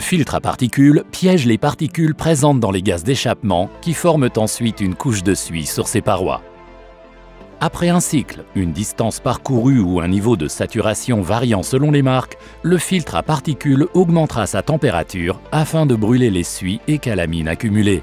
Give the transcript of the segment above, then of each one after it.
filtre à particules piège les particules présentes dans les gaz d'échappement qui forment ensuite une couche de suie sur ses parois. Après un cycle, une distance parcourue ou un niveau de saturation variant selon les marques, le filtre à particules augmentera sa température afin de brûler les suies et calamines accumulées.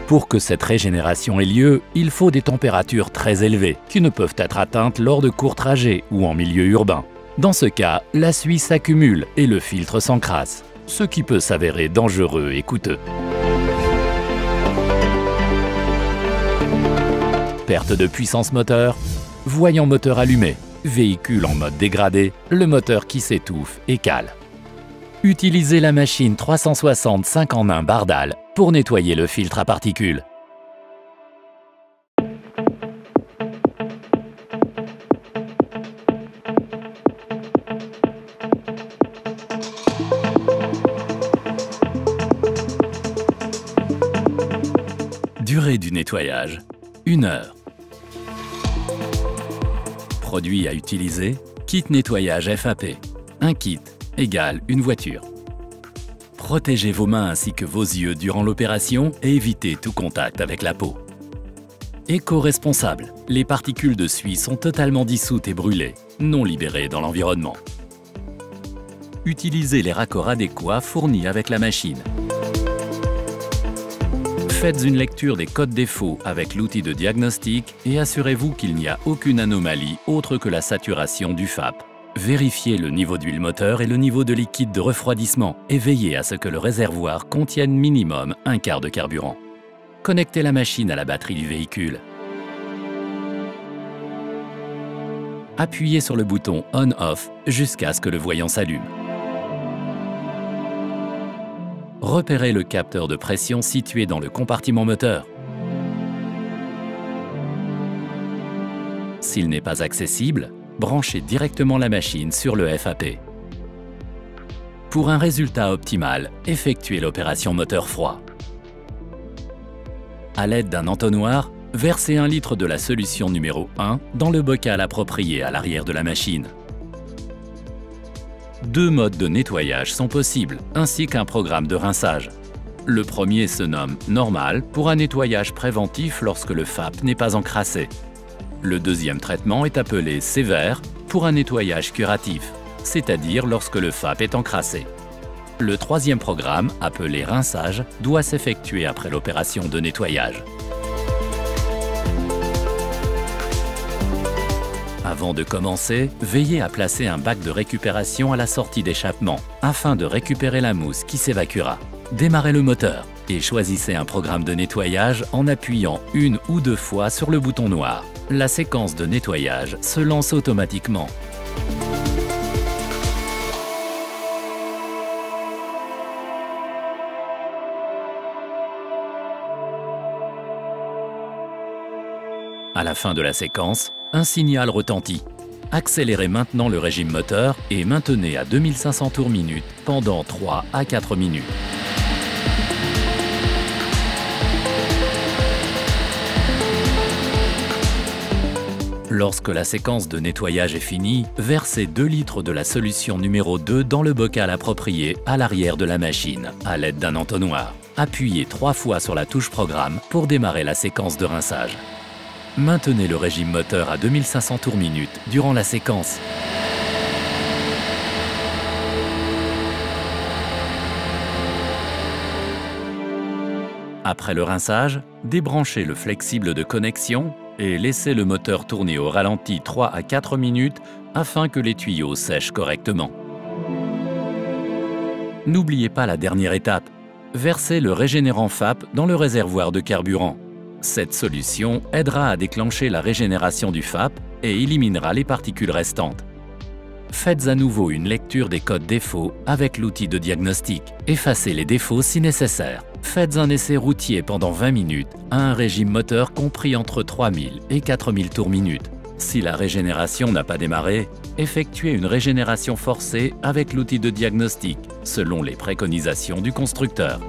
Pour que cette régénération ait lieu, il faut des températures très élevées, qui ne peuvent être atteintes lors de courts trajets ou en milieu urbain. Dans ce cas, la suie s'accumule et le filtre s'encrasse, ce qui peut s'avérer dangereux et coûteux. Perte de puissance moteur, voyant moteur allumé, véhicule en mode dégradé, le moteur qui s'étouffe et cale. Utilisez la machine 360 5 en 1 Bardal pour nettoyer le filtre à particules. Durée du nettoyage, 1 heure. Produit à utiliser, kit nettoyage FAP. Un kit égale une voiture. Protégez vos mains ainsi que vos yeux durant l'opération et évitez tout contact avec la peau. Éco-responsable, les particules de suie sont totalement dissoutes et brûlées, non libérées dans l'environnement. Utilisez les raccords adéquats fournis avec la machine. Faites une lecture des codes défauts avec l'outil de diagnostic et assurez-vous qu'il n'y a aucune anomalie autre que la saturation du FAP. Vérifiez le niveau d'huile moteur et le niveau de liquide de refroidissement et veillez à ce que le réservoir contienne minimum un quart de carburant. Connectez la machine à la batterie du véhicule. Appuyez sur le bouton On/Off jusqu'à ce que le voyant s'allume. Repérez le capteur de pression situé dans le compartiment moteur. S'il n'est pas accessible, branchez directement la machine sur le FAP. Pour un résultat optimal, effectuez l'opération moteur froid. À l'aide d'un entonnoir, versez 1 litre de la solution numéro 1 dans le bocal approprié à l'arrière de la machine. 2 modes de nettoyage sont possibles, ainsi qu'un programme de rinçage. Le premier se nomme « Normal » pour un nettoyage préventif lorsque le FAP n'est pas encrassé. Le deuxième traitement est appelé « Sévère » pour un nettoyage curatif, c'est-à-dire lorsque le FAP est encrassé. Le troisième programme, appelé « Rinçage », doit s'effectuer après l'opération de nettoyage. Avant de commencer, veillez à placer un bac de récupération à la sortie d'échappement, afin de récupérer la mousse qui s'évacuera. Démarrez le moteur et choisissez un programme de nettoyage en appuyant 1 ou 2 fois sur le bouton noir. La séquence de nettoyage se lance automatiquement. À la fin de la séquence, un signal retentit. Accélérez maintenant le régime moteur et maintenez à 2500 tours minute pendant 3 à 4 minutes. Lorsque la séquence de nettoyage est finie, versez 2 litres de la solution numéro 2 dans le bocal approprié à l'arrière de la machine, à l'aide d'un entonnoir. Appuyez 3 fois sur la touche Programme pour démarrer la séquence de rinçage. Maintenez le régime moteur à 2500 tours minute durant la séquence. Après le rinçage, débranchez le flexible de connexion et laissez le moteur tourner au ralenti 3 à 4 minutes afin que les tuyaux sèchent correctement. N'oubliez pas la dernière étape, versez le régénérant FAP dans le réservoir de carburant. Cette solution aidera à déclencher la régénération du FAP et éliminera les particules restantes. Faites à nouveau une lecture des codes défauts avec l'outil de diagnostic. Effacez les défauts si nécessaire. Faites un essai routier pendant 20 minutes à un régime moteur compris entre 3000 et 4000 tours minute. Si la régénération n'a pas démarré, effectuez une régénération forcée avec l'outil de diagnostic selon les préconisations du constructeur.